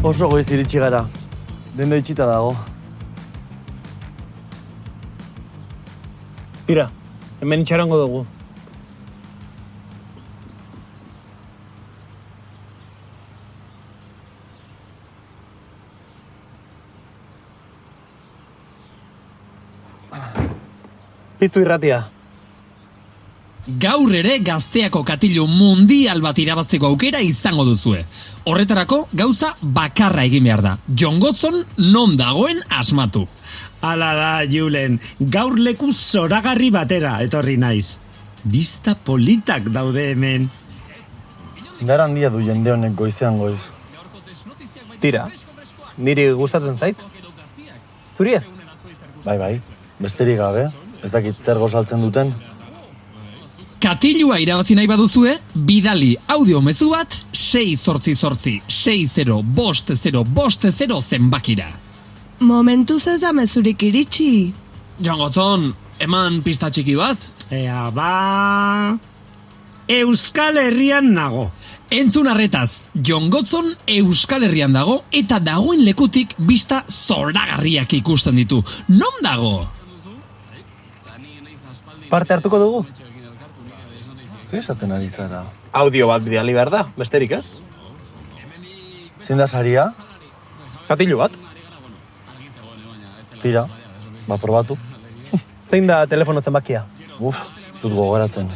Oso goiz iritsi gara. Denda itxita dago. Tira, hemen itxarango dugu. Piztu irratia. Gaur ere Gazteako katilu mundial bat irabazteko aukera izango duzue. Horretarako gauza bakarra egin behar da. Jon Gotzon non dagoen asmatu. Hala da, Julen, gaur leku zoragarri batera etorri naiz. Bista politak daude hemen. Indar handia du jende honek goizean goiz. Tira, niri gustatzen zait? Zuri ez? Bai, besterik gabe, ezakit zer gozaltzen duten. Katilua irabazi nahi baduzue, bidali audio mezu bat 688-60-50-50 zenbakira. Momentuz ez da mezurik iritsi. Jon Gotzon, eman pista txiki bat. Ea ba... Euskal Herrian nago. Entzun arretaz, Jon Gotzon Euskal Herrian dago eta dagoen lekutik bista zoragarriak ikusten ditu. Non dago? Parte hartuko dugu? Zer esaten ari zara? Audio bat bidali behar da, besterik ez? Zein da saria? Katilu bat. Tira, probatu. Zein da telefono zenbakia? Ez dut gogoratzen.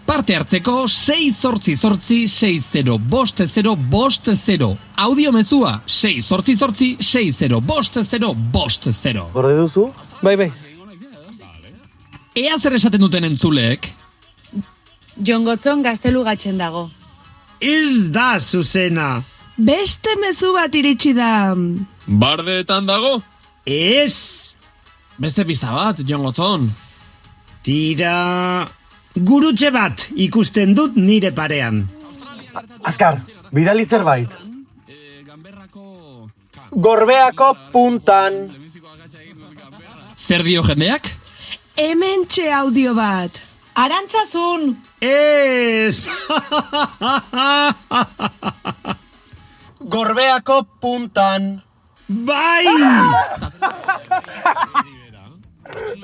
Parte hartzeko 688-60-50-50. Audio mezua 688-60-50-50. Gorde duzu? Bai. Ea zer esaten duten entzuleek? Jon Gotzon gaztelugatzen dago. Ez da zuzena. Beste mezu bat iritsi da. Bardeetan dago? Ez. Beste pista bat, Jon Gotzon. Tira... Gurutxe bat ikusten dut nire parean. Azkar, bidali zerbait. Gorbeako puntan. Zer dio jendeak? Hementxe audio bat. Arantzazun! Ez! Gorbeako puntan. Bai!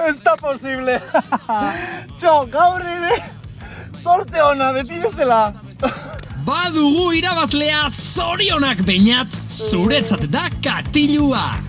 Ez da posible. Txo, gaur ere. Sorte ona, beti bezala. Badugu irabazlea, zorionak beinat, zuretzat da katilua!